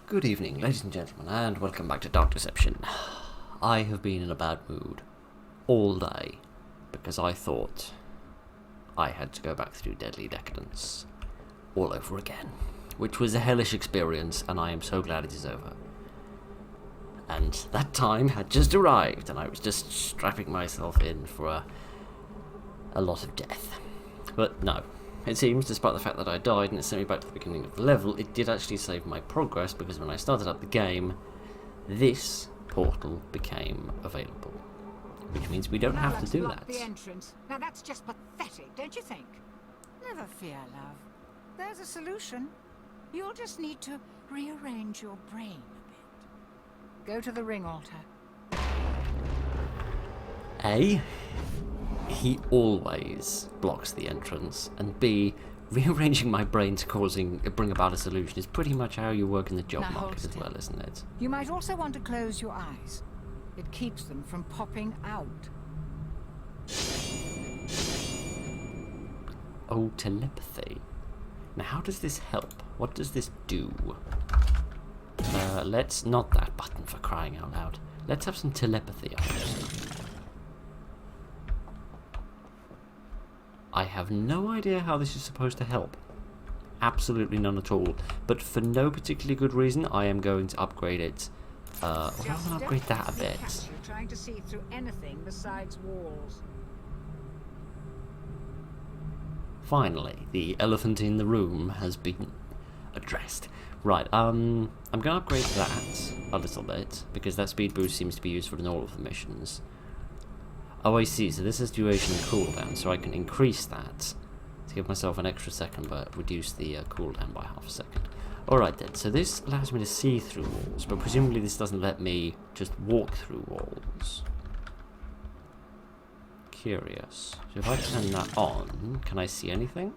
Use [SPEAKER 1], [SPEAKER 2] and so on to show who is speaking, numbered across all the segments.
[SPEAKER 1] Good evening, ladies and gentlemen, and welcome back to Dark Deception. I have been in a bad mood all day because I thought I had to go back through Deadly Decadence all over again, which was a hellish experience, and I am so glad it is over. And that time had just arrived, and I was just strapping myself in for a lot of death. But no. It seems, despite the fact that I died and it sent me back to the beginning of the level, it did actually save my progress, because when I started up the game, this portal became available. Which means we don't have to do that.
[SPEAKER 2] The entrance. Now that's just pathetic, don't you think? Never fear, love. There's a solution. You'll just need to rearrange your brain a bit. Go to the ring altar.
[SPEAKER 1] A, he always blocks the entrance, and B, rearranging my brain to bring about a solution is pretty much how you work in the job market as well, isn't it?
[SPEAKER 2] You might also want to close your eyes. It keeps them from popping out.
[SPEAKER 1] Oh, telepathy. Now, how does this help? What does this do? Let's not that button, for crying out loud. Let's have some telepathy on this. I have no idea how this is supposed to help. Absolutely none at all. But for no particularly good reason, I am going to upgrade it. I'm going to upgrade that a bit.
[SPEAKER 2] You're trying to see through anything besides walls.
[SPEAKER 1] Finally, the elephant in the room has been addressed. Right, I'm going to upgrade that a little bit, because that speed boost seems to be useful in all of the missions. Oh, I see, so this is duration and cooldown, so I can increase that to give myself an extra second, but reduce the cooldown by half a second. Alright then, so this allows me to see through walls, but presumably this doesn't let me just walk through walls. Curious. So if I turn that on, can I see anything?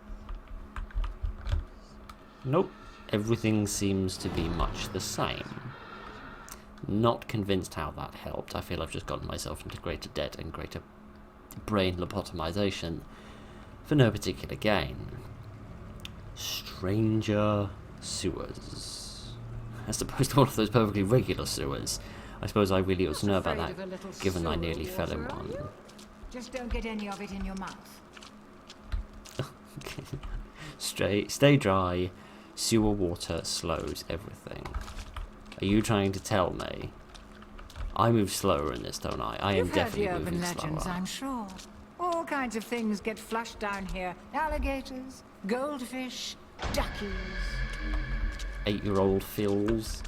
[SPEAKER 1] Nope. Everything seems to be much the same. Not convinced how that helped. I feel I've just gotten myself into greater debt and greater brain lobotomization for no particular gain. Stranger sewers. As opposed to one of those perfectly regular sewers. I suppose I really ought to know about that, given I nearly fell in one.
[SPEAKER 2] Just don't get any of it in your mouth.
[SPEAKER 1] Stay dry. Sewer water slows everything. Are you trying to tell me? I move slower in this, don't I? I am definitely moving slower.
[SPEAKER 2] Legends, I'm sure. All kinds of things get flushed down here. Alligators, goldfish, duckies.
[SPEAKER 1] 8-year-old Phils.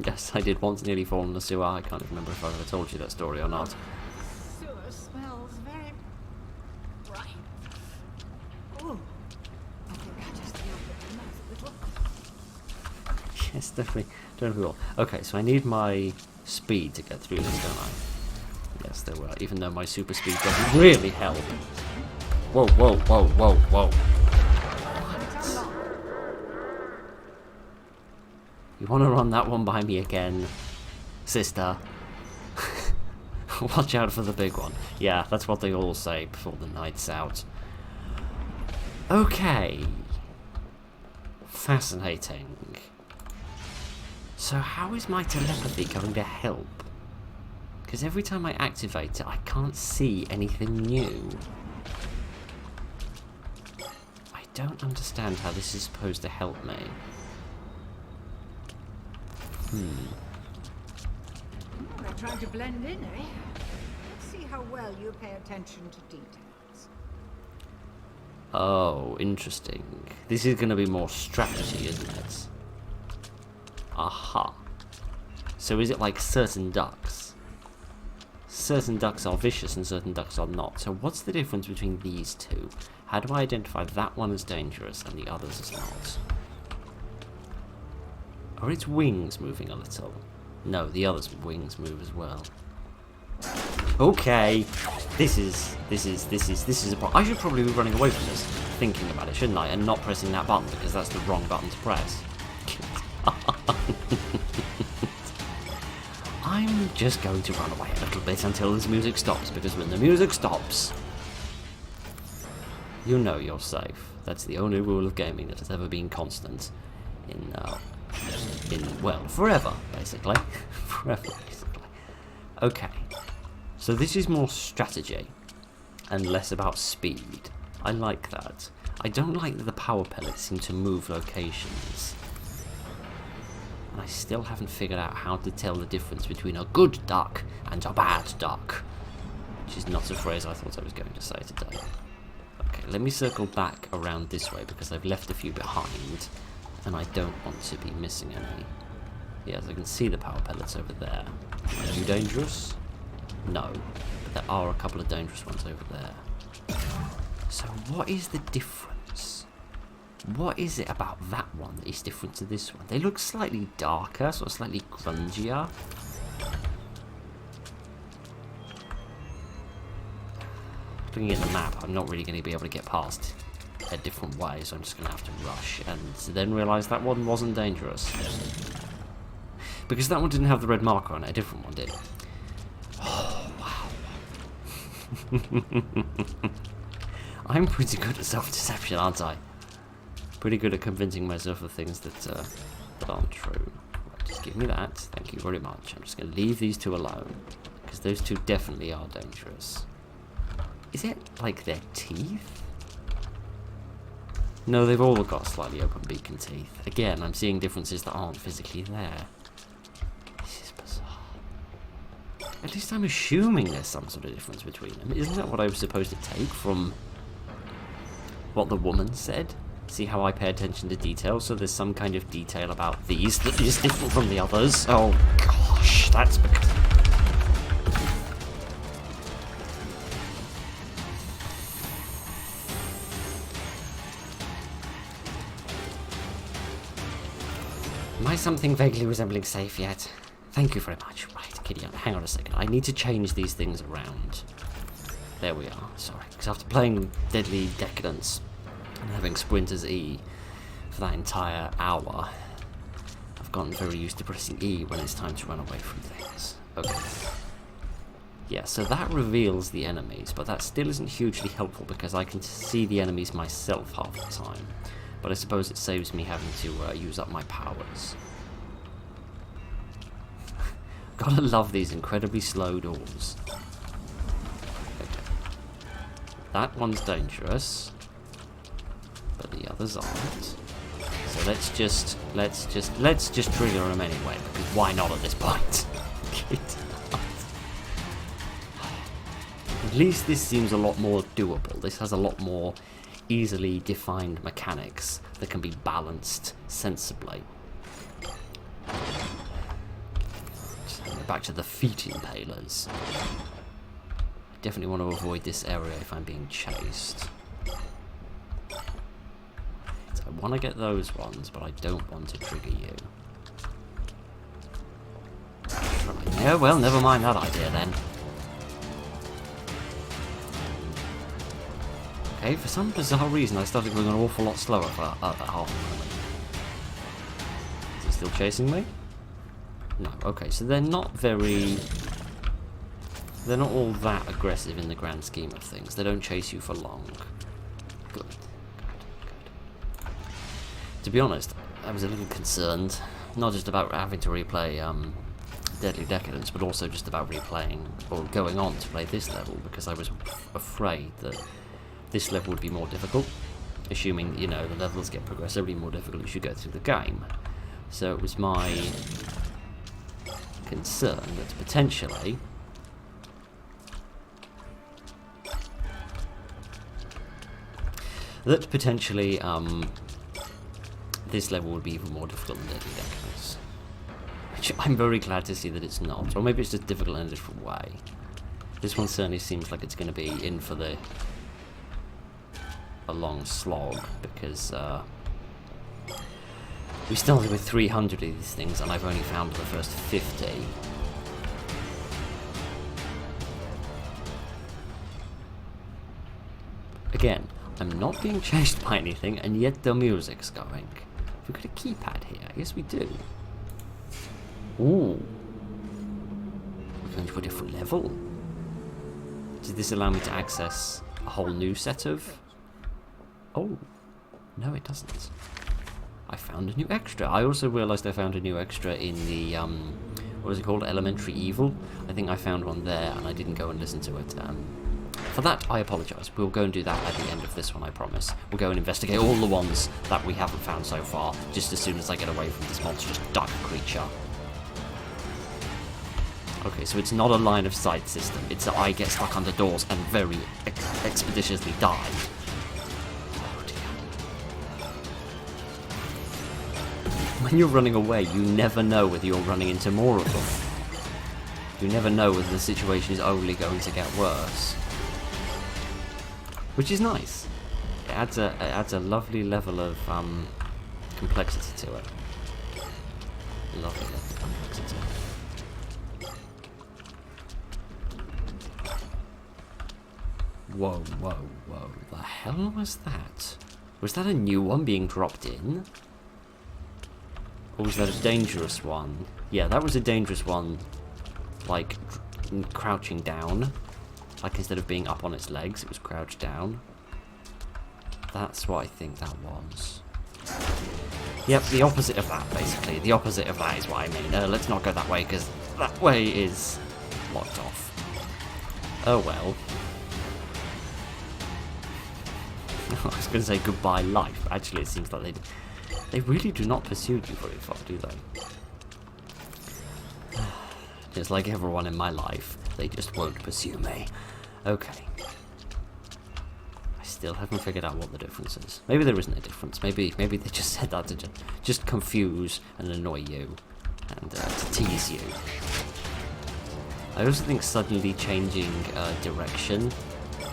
[SPEAKER 1] Yes, I did once nearly fall in the sewer. I can't remember if I've ever told you that story or not.
[SPEAKER 2] Sewer smells very bright. Ooh. I think I just feel the mouth a little.
[SPEAKER 1] Yes, definitely. Don't we all? Okay, so I need my speed to get through this, don't I? Yes, there were. Even though my super speed doesn't really help. Whoa, whoa, whoa, whoa, whoa. You want to run that one by me again, sister? Watch out for the big one. Yeah, that's what they all say before the night's out. Okay. Fascinating. So how is my telepathy going to help? Because every time I activate it, I can't see anything new. I don't understand how this is supposed to help me.
[SPEAKER 2] They're trying to blend in, eh? Let's see how well you pay attention to details.
[SPEAKER 1] Oh, interesting. This is going to be more strategy, isn't it? Aha. So is it like certain ducks? Certain ducks are vicious and certain ducks are not. So what's the difference between these two? How do I identify that one as dangerous and the others as not? Are its wings moving a little? No, the other's wings move as well. Okay. This is a problem. I should probably be running away from this, thinking about it, shouldn't I? And not pressing that button, because that's the wrong button to press. I'm just going to run away a little bit until this music stops, because when the music stops, you know you're safe. That's the only rule of gaming that has ever been constant in well, forever, basically. Forever, basically. Okay. So this is more strategy and less about speed. I like that. I don't like that the power pellets seem to move locations. And I still haven't figured out how to tell the difference between a good duck and a bad duck. Which is not a phrase I thought I was going to say today. Okay, let me circle back around this way because I've left a few behind. And I don't want to be missing any. Yes, I can see the power pellets over there. Are you dangerous? No. But there are a couple of dangerous ones over there. So what is the difference? What is it about that one that is different to this one? They look slightly darker, sort of slightly grungier. Looking at the map, I'm not really going to be able to get past a different way, so I'm just going to have to rush and then realise that one wasn't dangerous. Because that one didn't have the red marker on it, a different one did. Oh, wow. I'm pretty good at self-deception, aren't I? Pretty good at convincing myself of things that aren't true. Right, just give me that, thank you very much. I'm just going to leave these two alone, because those two definitely are dangerous. Is it like their teeth? No, they've all got slightly open beak and teeth. Again, I'm seeing differences that aren't physically there. This is bizarre. At least I'm assuming there's some sort of difference between them. Isn't that what I was supposed to take from what the woman said? See how I pay attention to detail, so there's some kind of detail about these that is different from the others. Oh gosh, that's because... Am I something vaguely resembling safe yet? Thank you very much. Right, Kitty, hang on a second. I need to change these things around. There we are. Sorry, because after playing Deadly Decadence and having Sprinter's E for that entire hour, I've gotten very used to pressing E when it's time to run away from things. Okay. Yeah, so that reveals the enemies, but that still isn't hugely helpful because I can see the enemies myself half the time. But I suppose it saves me having to use up my powers. Gotta love these incredibly slow doors. Okay. That one's dangerous, but the others aren't. So let's just trigger them anyway, because why not at this point? At least this seems a lot more doable. This has a lot more easily defined mechanics that can be balanced sensibly. Back to the feet impalers. I definitely want to avoid this area if I'm being chased. So I want to get those ones, but I don't want to trigger you. Yeah, well, never mind that idea then. Okay, for some bizarre reason I started going an awful lot slower for half a moment. Is it still chasing me? No, okay, so they're not all that aggressive in the grand scheme of things. They don't chase you for long. Good. To be honest, I was a little concerned, not just about having to replay Deadly Decadence, but also just about replaying, or going on to play this level, because I was afraid that this level would be more difficult, assuming, you know, the levels get progressively more difficult as you go through the game. So it was my concern that potentially this level would be even more difficult than Deadly Decadence. Which I'm very glad to see that it's not, or maybe it's just difficult in a different way. This one certainly seems like it's going to be in for a long slog, because we started with 300 of these things and I've only found the first 50. Again, I'm not being chased by anything, and yet the music's going. Have we got a keypad here? Yes, we do. Ooh. We're going to a different level. Does this allow me to access a whole new set of... Oh. No, it doesn't. I found a new extra. I also realised I found a new extra in the, what is it called? Elementary Evil. I think I found one there, and I didn't go and listen to it. For that, I apologise. We'll go and do that at the end of this one, I promise. We'll go and investigate all the ones that we haven't found so far, just as soon as I get away from this monstrous duck creature. Okay, so it's not a line of sight system. It's that I get stuck under doors and very expeditiously die. Oh dear. When you're running away, you never know whether you're running into more of them. You never know whether the situation is only going to get worse. Which is nice. It adds a lovely level of complexity to it. Lovely level of complexity. Whoa, whoa, whoa. The hell was that? Was that a new one being dropped in? Or was that a dangerous one? Yeah, that was a dangerous one. Like, crouching down. Like, instead of being up on its legs, it was crouched down. That's what I think that was. Yep, the opposite of that, basically. The opposite of that is what I mean. Let's not go that way, because that way is locked off. Oh well. I was going to say goodbye life, but actually it seems like they really do not pursue you very far, do they? Just like everyone in my life, they just won't pursue me. Okay. I still haven't figured out what the difference is. Maybe there isn't a difference. Maybe they just said that to just confuse and annoy you, and to tease you. I also think suddenly changing direction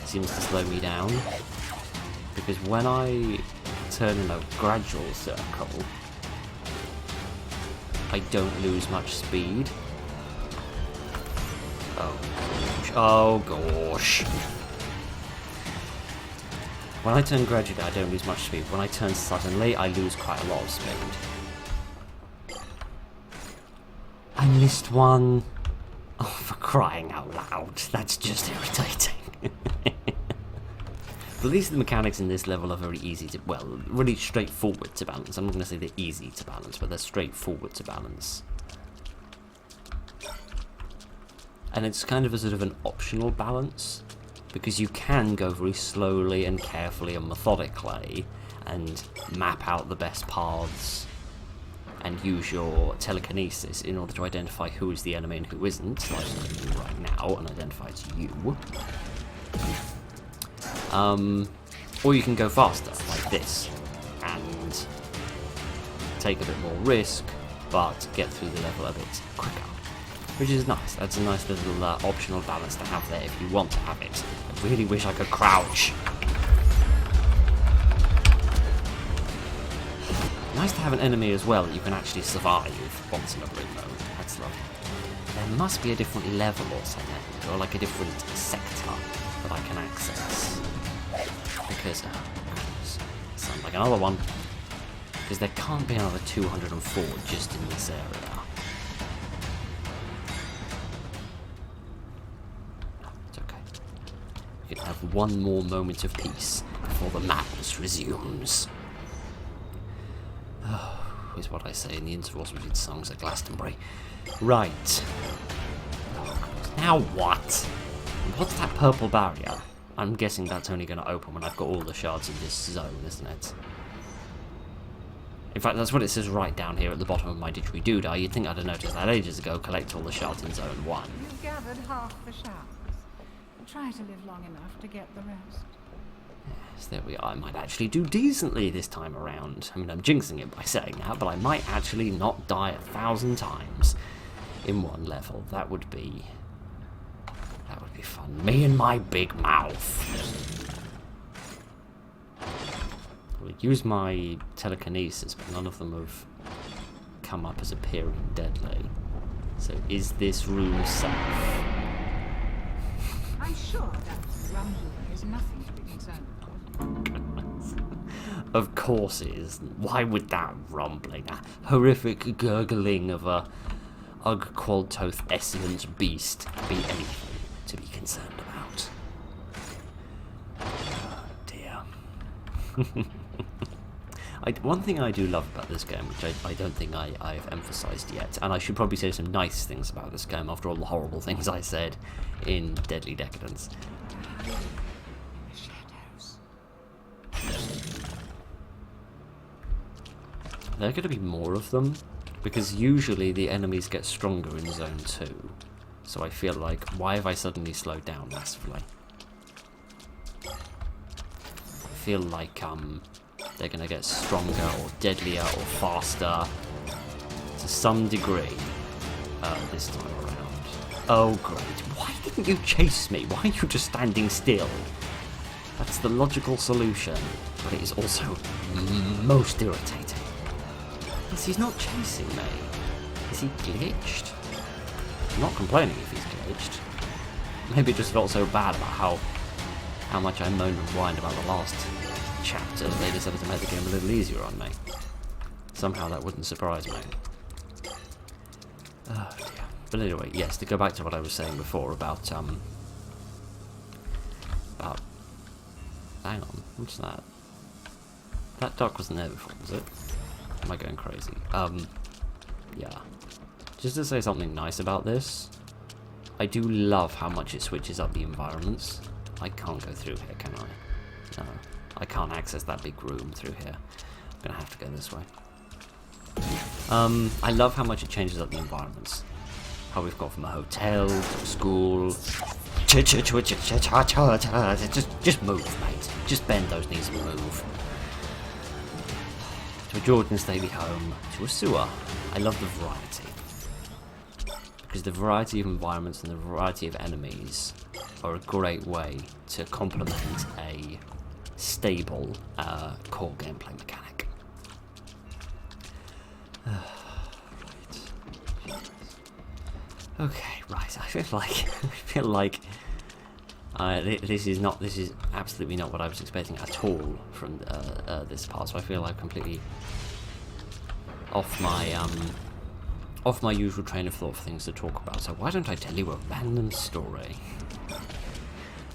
[SPEAKER 1] seems to slow me down. Because when I turn in a gradual circle, I don't lose much speed. Oh gosh. Oh gosh. When I turn gradually, I don't lose much speed. When I turn suddenly, I lose quite a lot of speed. I missed one. Oh, for crying out loud. That's just irritating. But at least the mechanics in this level are very easy to, well, really straightforward to balance. I'm not going to say they're easy to balance, but they're straightforward to balance. And it's kind of a sort of an optional balance, because you can go very slowly and carefully and methodically and map out the best paths and use your telekinesis in order to identify who is the enemy and who isn't, like I'm doing right now, and identify it's you. Or you can go faster, like this, and take a bit more risk, but get through the level a bit quicker. Which is nice. That's a nice little optional balance to have there if you want to have it. I really wish I could crouch. Nice to have an enemy as well that you can actually survive once in a blue mode. That's lovely. There must be a different level or something, or like a different sector that I can access. Because, sounds like another one. Because there can't be another 204 just in this area. No, it's okay. We can have one more moment of peace before the madness resumes. Oh, is what I say in the intervals between songs at Glastonbury. Right. Oh, now what? What's that purple barrier? I'm guessing that's only going to open when I've got all the shards in this zone, isn't it? In fact, that's what it says right down here at the bottom of my didgeridoo. You'd think I'd have noticed that ages ago. Collect all the shards in zone 1.
[SPEAKER 2] You've gathered half the shards. Try to live long enough to get the rest.
[SPEAKER 1] Yes, there we are. I might actually do decently this time around. I mean, I'm jinxing it by saying that, but I might actually not die 1,000 times in one level. That would be fun. Me and my big mouth. I'll use my telekinesis, but none of them have come up as appearing deadly. So is this room safe?
[SPEAKER 2] I'm sure that rumbling is nothing to be concerned with.
[SPEAKER 1] Of course it is. Why would that rumbling, a horrific gurgling of a Ugg-Qualtoth essient beast, be anything to be concerned about? Oh dear. One thing I do love about this game, which I don't think I've emphasised yet, and I should probably say some nice things about this game after all the horrible things I said in Deadly Decadence.
[SPEAKER 2] In the shadows.
[SPEAKER 1] There are going to be more of them, because usually the enemies get stronger in Zone 2. So I feel like, why have I suddenly slowed down massively? I feel like they're going to get stronger or deadlier or faster to some degree this time around. Oh great, why didn't you chase me? Why are you just standing still? That's the logical solution, but it is also most irritating. Yes, he's not chasing me. Is he glitched? I'm not complaining if he's glitched. Maybe it just felt so bad about how much I moaned and whined about the last chapter that they decided to make the game a little easier on me. Somehow that wouldn't surprise me. Oh dear. But anyway, yes, to go back to what I was saying before about hang on, what's that? That duck wasn't there before, was it? Am I going crazy? Yeah. Just to say something nice about this, I do love how much it switches up the environments. I can't go through here, can I? No. I can't access that big room through here. I'm gonna have to go this way. I love how much it changes up the environments. How we've got from a hotel to a school. Just move, mate. Just bend those knees and move. To a Jordan Staley home, to a sewer. I love the variety. Because the variety of environments and the variety of enemies are a great way to complement a stable core gameplay mechanic. Right. Okay, right. I feel like this is absolutely not what I was expecting at all from this part. So I feel I'm completely off my usual train of thought for things to talk about. So why don't I tell you a random story?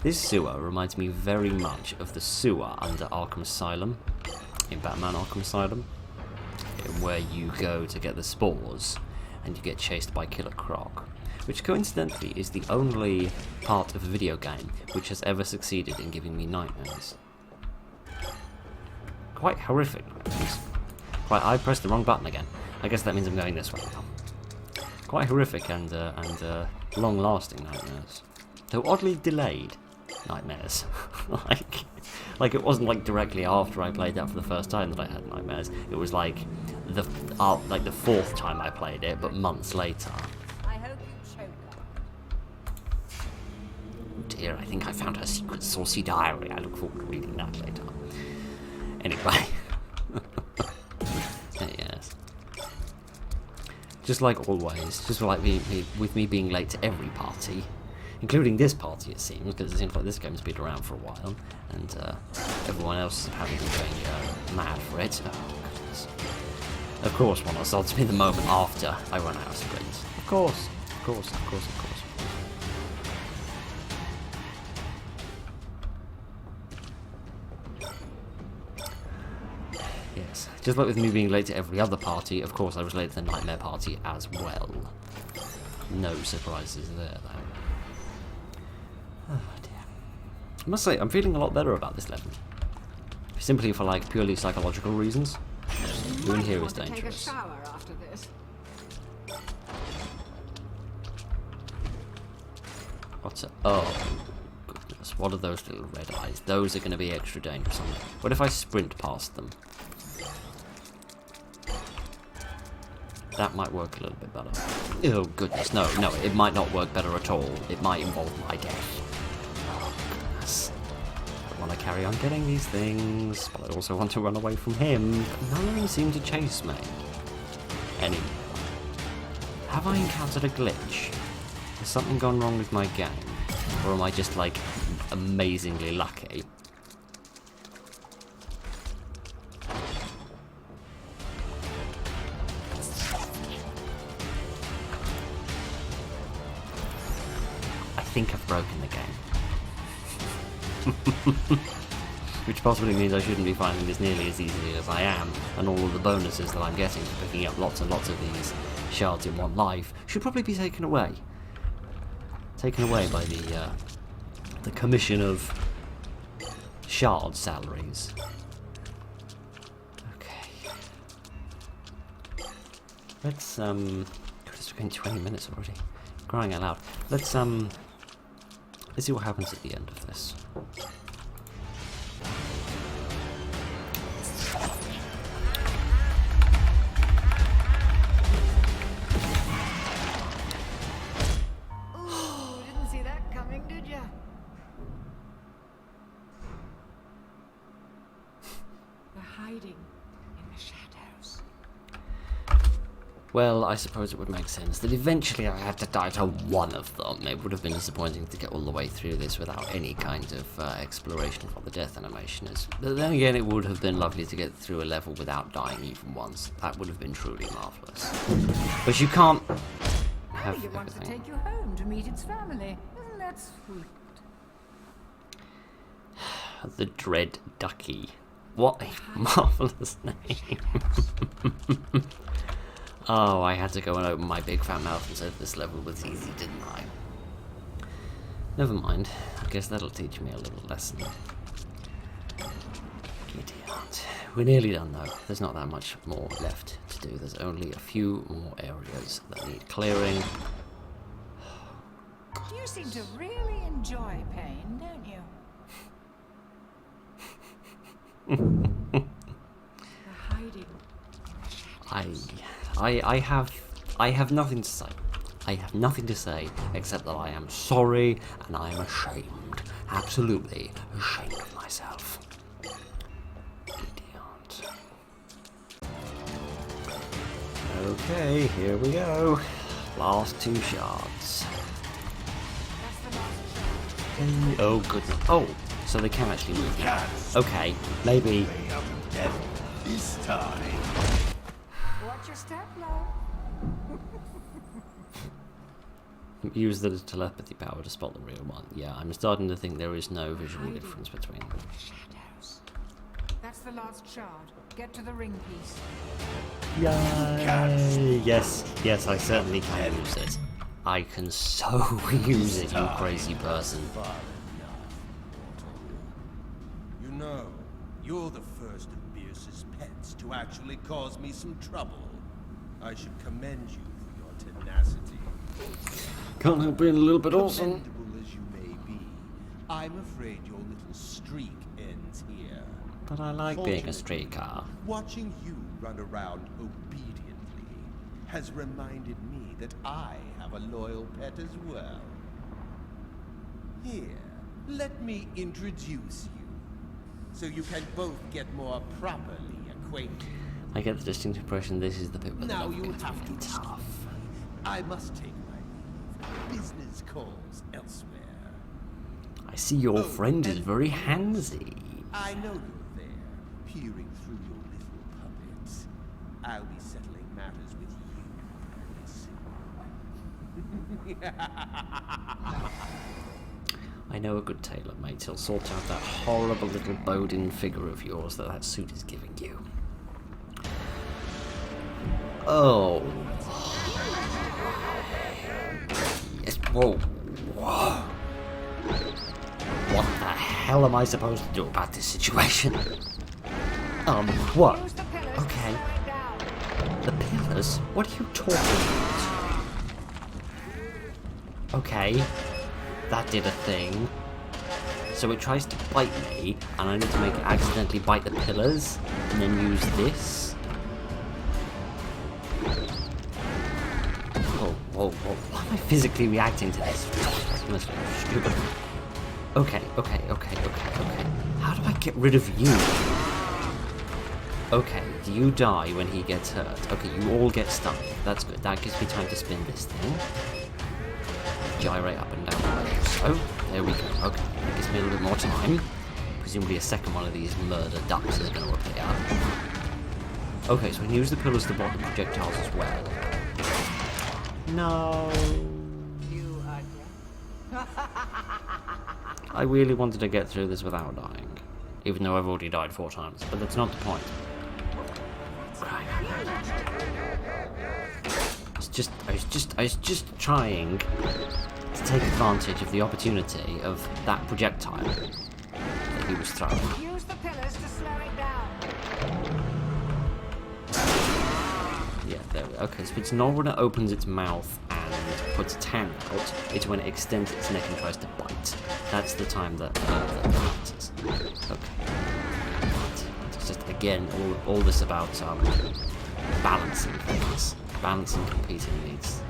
[SPEAKER 1] This sewer reminds me very much of the sewer under Arkham Asylum, in Batman Arkham Asylum, where you go to get the spores and you get chased by Killer Croc, which coincidentally is the only part of a video game which has ever succeeded in giving me nightmares. Quite horrific. I pressed the wrong button again. I guess that means I'm going this way now. Quite horrific and long-lasting nightmares, though oddly delayed nightmares. like it wasn't like directly after I played that for the first time that I had nightmares. It was like the fourth time I played it, but months later.
[SPEAKER 2] I hope you choke up.
[SPEAKER 1] Oh dear, I think I found her secret saucy diary. I look forward to reading that later. Anyway. Yes. Just like always, just like with me being late to every party, including this party it seems, because it seems like this game's been around for a while, and everyone else is apparently going mad for it. Oh goodness. Of course, one assaults me the moment after I run out of sprints. Of course. Yes, just like with me being late to every other party, of course I was late to the Nightmare Party as well. No surprises there, though. Oh dear. I must say, I'm feeling a lot better about this level. Simply for, like, purely psychological reasons. Doing here is dangerous.
[SPEAKER 2] Take a shower after this.
[SPEAKER 1] What's it? Oh, goodness. What are those little red eyes? Those are going to be extra dangerous. What if I sprint past them? That might work a little bit better. Oh, goodness. No, it might not work better at all. It might involve my death. Oh, goodness. I want to carry on getting these things, but I also want to run away from him. None of them seem to chase me. Anyway. Have I encountered a glitch? Has something gone wrong with my game? Or am I just, like, amazingly lucky? I think I've broken the game. Which possibly means I shouldn't be finding this nearly as easily as I am, and all of the bonuses that I'm getting for picking up lots and lots of these shards in one life should probably be taken away. Taken away by the commission of shard salaries. Okay. Let's it's been 20 minutes already. Crying out loud. Let's see what happens at the end of this.
[SPEAKER 2] Ooh, didn't see that coming, did ya? We're hiding in the shadows.
[SPEAKER 1] Well, I suppose it would make sense that eventually I had to die to one of them. It would have been disappointing to get all the way through this without any kind of exploration of what the death animation is. But then again, it would have been lovely to get through a level without dying even once. That would have been truly marvellous. But you can't have
[SPEAKER 2] It wants to
[SPEAKER 1] everything.
[SPEAKER 2] take you home to meet its family. Isn't that sweet?
[SPEAKER 1] The dread Ducky. What a marvellous name. Oh, I had to go and open my big fat mouth and say that this level was easy, didn't I? Never mind. I guess that'll teach me a little lesson. Idiot. We're nearly done though. There's not that much more left to do. There's only a few more areas that need clearing.
[SPEAKER 2] You seem to really enjoy pain, don't you? We're hiding in the shadows.
[SPEAKER 1] I have nothing to say. I have nothing to say except that I am sorry and I am ashamed. Absolutely ashamed of myself. Idiot. Okay, here we go. Last two shards. Okay, oh goodness. Oh, so they can actually move now. Okay, maybe.
[SPEAKER 3] This time.
[SPEAKER 2] Watch your step, love.
[SPEAKER 1] Use the telepathy power to spot the real one. Yeah, I'm starting to think there is no visual difference between them.
[SPEAKER 2] Shadows. That's the last shard. Get to the ring piece.
[SPEAKER 1] Yay! Yes, yes, I certainly can use it. I can so use it, you crazy person.
[SPEAKER 3] You know, you're the first of Bierce's pets to actually cause me some trouble. I should commend you for your tenacity.
[SPEAKER 1] Can't help being a little bit awesome.
[SPEAKER 3] Commendable as you may be, I'm afraid your little streak ends here.
[SPEAKER 1] But I like being a streetcar.
[SPEAKER 3] Watching you run around obediently has reminded me that I have a loyal pet as well. Here, let me introduce you, so you can both get more properly acquainted.
[SPEAKER 1] I get the distinct impression this is the bit where the
[SPEAKER 3] Now
[SPEAKER 1] love
[SPEAKER 3] you
[SPEAKER 1] gets
[SPEAKER 3] have
[SPEAKER 1] really
[SPEAKER 3] to
[SPEAKER 1] tough.
[SPEAKER 3] I must take my leave. Business calls elsewhere.
[SPEAKER 1] I see your
[SPEAKER 3] Oh,
[SPEAKER 1] friend is
[SPEAKER 3] and-
[SPEAKER 1] very handsy.
[SPEAKER 3] I know you're there, peering through your little puppets. I'll be settling matters with you very soon.
[SPEAKER 1] I know a good tailor, mate. He'll sort out that horrible little bowed-in figure of yours that suit is giving you. Oh. Yes. Whoa. Whoa. What the hell am I supposed to do about this situation? What?
[SPEAKER 2] Use the pillars
[SPEAKER 1] Okay.
[SPEAKER 2] to slow it down.
[SPEAKER 1] The pillars? What are you talking about? Okay. That did a thing. So it tries to bite me, and I need to make it accidentally bite the pillars, and then use this. Whoa. Why am I physically reacting to this? That's stupid. Okay. How do I get rid of you? Okay, do you die when he gets hurt? Okay, you all get stuck. That's good. That gives me time to spin this thing. Gyrate up and down like so. There we go. Okay, that gives me a little bit more time. Presumably a second one of these murder ducks is going to appear. Okay, so I can use the pillars to block the projectiles as well. No.
[SPEAKER 2] You ugly.
[SPEAKER 1] I really wanted to get through this without dying. even though I've already died 4 times. But that's not the point. I was just trying to take advantage of the opportunity of that projectile that he was throwing.
[SPEAKER 2] Use the pillars to slow it down.
[SPEAKER 1] Yeah, there we go. Okay, so it's not when it opens its mouth and puts its hand out, it's when it extends its neck and tries to bite. That's the time that matters. Okay. It's just, again, all this about balancing things. Balancing competing needs.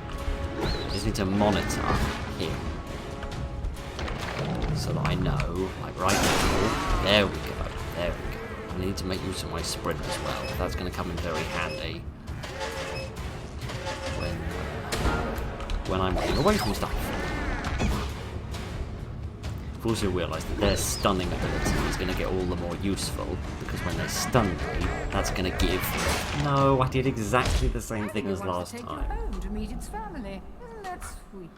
[SPEAKER 1] I just need to monitor him. So that I know, like right now, there we go, there we go. I need to make use of my sprint as well. That's going to come in very handy when I'm running away from stuff. I've also realised that their stunning ability is going to get all the more useful, because when they stun me, that's going to give... No, I did exactly the same thing as last time.
[SPEAKER 2] Home to meet its family. Isn't that sweet?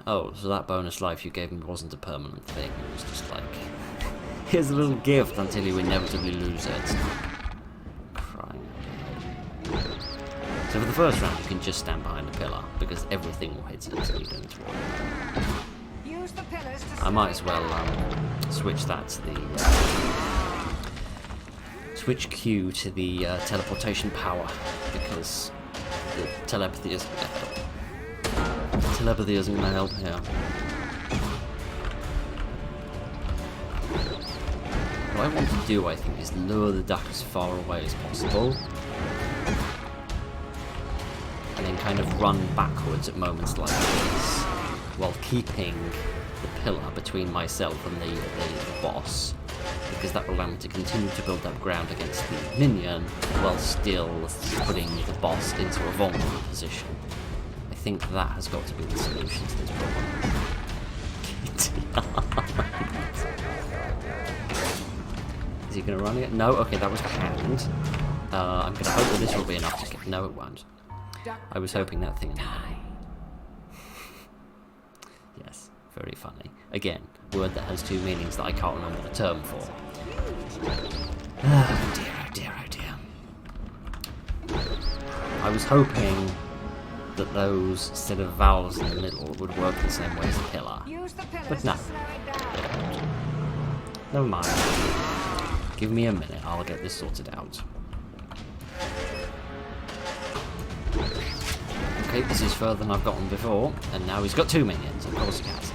[SPEAKER 1] Oh, so that bonus life you gave me wasn't a permanent thing, it was just like... Here's a little gift until you inevitably lose it. Crying. So for the first round, you can just stand behind the pillar, because everything will hit it, so you don't need to worry about it. I might as well switch that to the switch Q to the teleportation power, because the telepathy isn't going to help. Telepathy isn't going to help here. What I want to do, I think, is lure the duck as far away as possible, and then kind of run backwards at moments like this, while keeping the pillar between myself and the boss, because that will allow me to continue to build up ground against the minion while still putting the boss into a vulnerable position. I think that has got to be the solution to this problem. Is he going to run it? No? Okay, that was the hand. I'm going to hope that this will be enough to get... No, it won't. I was hoping that thing... Yes. Very funny. Again, word that has 2 meanings that I can't remember the term for. Oh dear, oh dear, oh dear. I was hoping that those set of valves in the middle would work the same way as a pillar. But no. They don't. Never mind. Give me a minute, I'll get this sorted out. Okay, this is further than I've gotten before, and now he's got 2 minions, of course he has.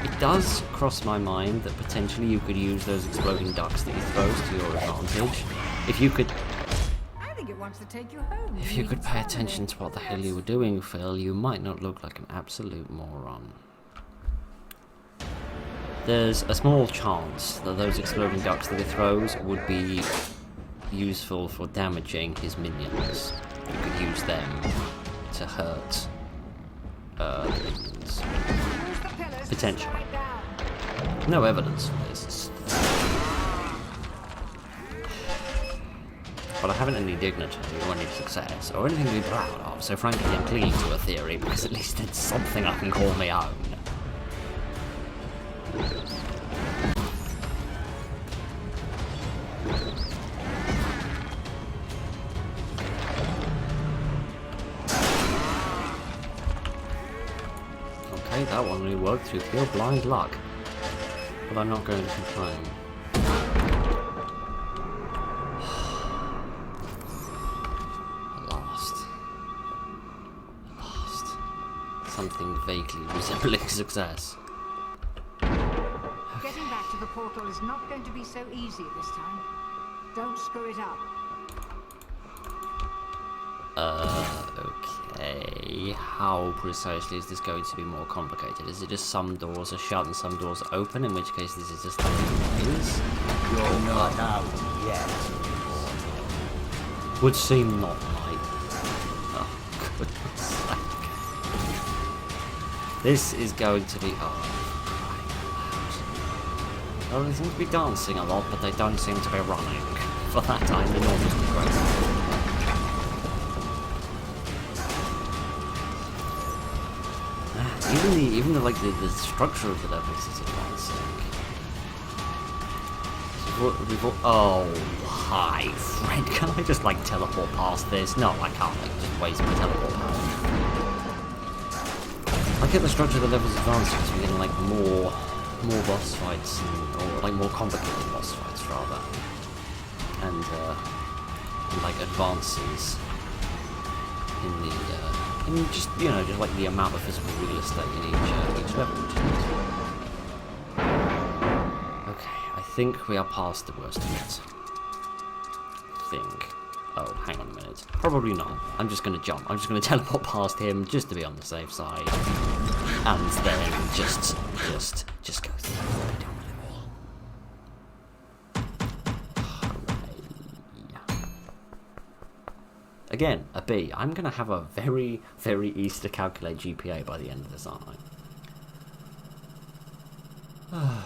[SPEAKER 1] It does cross my mind that potentially you could use those exploding ducks that he throws to your advantage. If you could...
[SPEAKER 2] I think it wants to take you home.
[SPEAKER 1] If you could pay attention to what the hell you were doing, Phil, you might not look like an absolute moron. There's a small chance that those exploding ducks that he throws would be useful for damaging his minions. You could use them to hurt the minions. Potentially. No evidence for this. But I haven't any dignity or any success or anything to be proud of, so frankly I'm clinging to a theory because at least it's something I can call my own. Okay, that one really worked through pure blind luck. But I'm not going to complain. At last. Something vaguely resembling success.
[SPEAKER 2] Getting back to the portal is not going to be so easy this time. Don't screw it up.
[SPEAKER 1] Okay. How precisely is this going to be more complicated? Is it just some doors are shut and some doors are open, in which case this is just how it is?
[SPEAKER 3] You're not out yet.
[SPEAKER 1] Would seem not like. Oh, goodness sake. This is going to be... Oh, they seem to be dancing a lot, but they don't seem to be running. For that, I'm enormously grateful. Even the structure of the levels is advancing. Oh, hi, friend. Can I just, like, teleport past this? No, I can't, like, just waste my teleport power. I get the structure of the levels advancing, so we're getting, like, more boss fights, or, like, more complicated boss fights, rather. And like, advances in the, just, you know, just, like, the amount of physical real estate in each level, which is nice. I think we are past the worst of it. Oh, hang on a minute. Probably not. I'm just going to jump. I'm just going to teleport past him just to be on the safe side. And then just go through the level. Again, a B. I'm going to have a very, very easy to calculate GPA by the end of this, aren't I?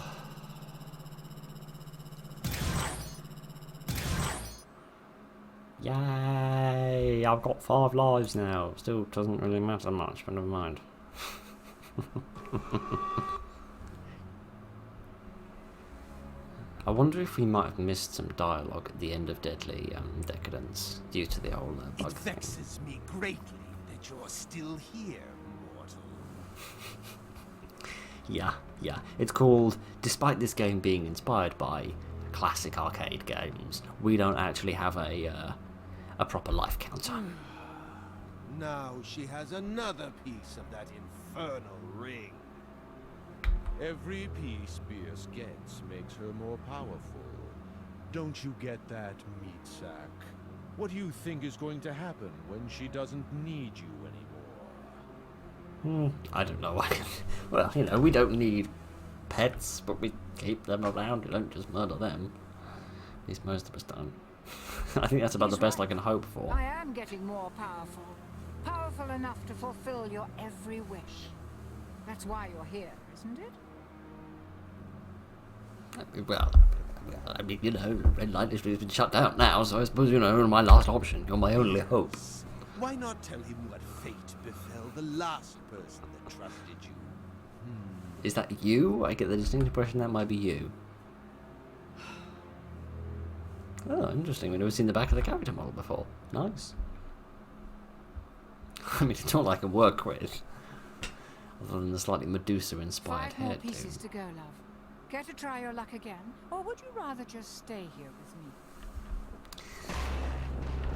[SPEAKER 1] Yay! I've got 5 lives now. Still doesn't really matter much, but never mind. I wonder if we might have missed some dialogue at the end of Deadly Decadence due to the whole bug
[SPEAKER 3] It
[SPEAKER 1] thing.
[SPEAKER 3] vexes me greatly that you're still here, mortal.
[SPEAKER 1] Yeah. It's called, despite this game being inspired by classic arcade games, we don't actually have a proper life counter.
[SPEAKER 3] Now she has another piece of that infernal ring. Every piece Pierce gets makes her more powerful. Don't you get that, meat sack? What do you think is going to happen when she doesn't need you anymore?
[SPEAKER 1] I don't know. Well, you know, we don't need pets, but we keep them around. We don't just murder them. At least most of us don't. I think that's about the best I can hope for.
[SPEAKER 2] I am getting more powerful. Powerful enough to fulfill your every wish. That's why you're here, isn't it?
[SPEAKER 1] Well, I mean, you know, Red Light District has been shut down now, so I suppose, you know, you're my last option. You're my only hope.
[SPEAKER 3] Why not tell him what fate befell the last person that trusted you?
[SPEAKER 1] Is that you? I get the distinct impression that might be you. Oh, interesting. We've never seen the back of the character model before. Nice. I mean, it's all I can work with. Other than the slightly Medusa-inspired
[SPEAKER 2] 5 more
[SPEAKER 1] head.
[SPEAKER 2] pieces to go, love. Care to try your luck again? Or would you rather just stay here with me?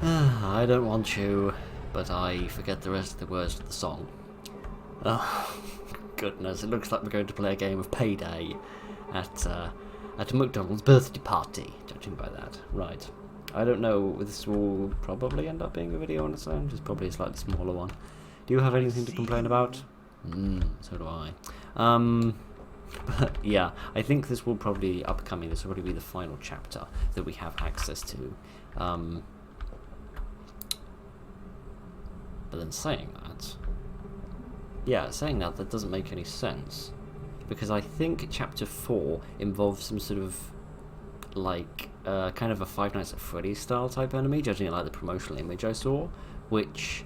[SPEAKER 1] I don't want to, but I forget the rest of the words of the song. Oh, goodness. It looks like we're going to play a game of Payday at McDonald's birthday party, judging by that. Right. I don't know, this will probably end up being a video on its own, just probably a slightly smaller one. Do you have anything to complain about? So do I. But yeah, I think this will probably this will probably be the final chapter that we have access to. But then saying that, that doesn't make any sense. Because I think chapter 4 involves some sort of, like, kind of a Five Nights at Freddy's style type enemy, judging it like the promotional image I saw, which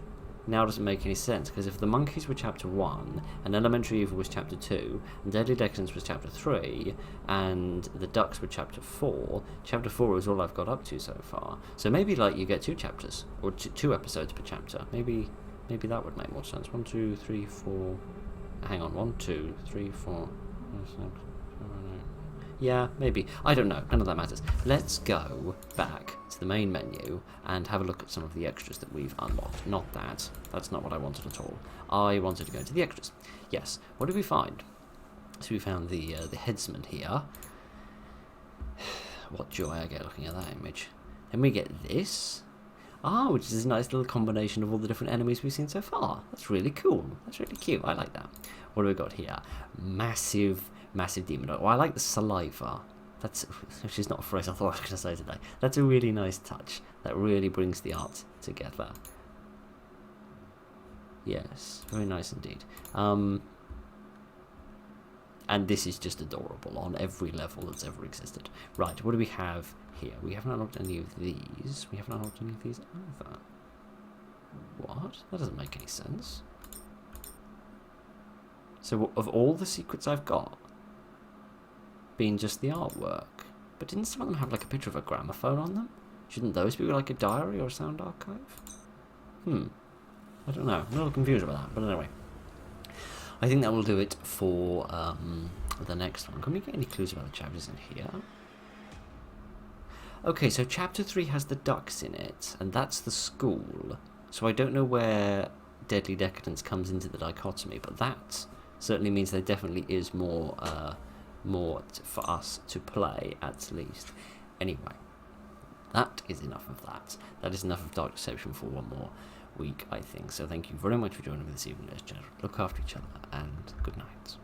[SPEAKER 1] now doesn't make any sense, because if the monkeys were chapter 1, and Elementary Evil was chapter 2, and Deadly Decadence was chapter 3, and the Ducks were chapter 4 is all I've got up to so far. So maybe, like, you get 2 chapters, or 2 episodes per chapter. Maybe that would make more sense. 1, 2, 3, 4... Hang on, 1, 2, 3, 4... 5, 6, 7, 8. Yeah, maybe. I don't know. None of that matters. Let's go back to the main menu and have a look at some of the extras that we've unlocked. Not that. That's not what I wanted at all. I wanted to go into the extras. Yes. What did we find? So we found the headsman here. What joy I get looking at that image. Then we get this. Which is a nice little combination of all the different enemies we've seen so far. That's really cool. That's really cute. I like that. What do we got here? Massive demon dog. Well, I like the saliva. Which is not a phrase I thought I was going to say today. That's a really nice touch. That really brings the art together. Yes, very nice indeed. And this is just adorable on every level that's ever existed. Right, what do we have here? We haven't unlocked any of these. We haven't unlocked any of these either. What? That doesn't make any sense. So of all the secrets I've got, being just the artwork, But didn't some of them have like a picture of a gramophone on them? Shouldn't those be like a diary or a sound archive? I don't know. I'm a little confused about that. But anyway, I think that will do it for the next one. Can we get any clues about the chapters in here? Okay, so chapter 3 has the ducks in it, and that's the school. So I don't know where Deadly Decadence comes into the dichotomy, but that certainly means there definitely is more for us to play, at least. Anyway, that is enough of that. That is enough of Dark Deception for one more week, I think. So thank you very much for joining me this evening, ladies and gentlemen. Look after each other, and good night.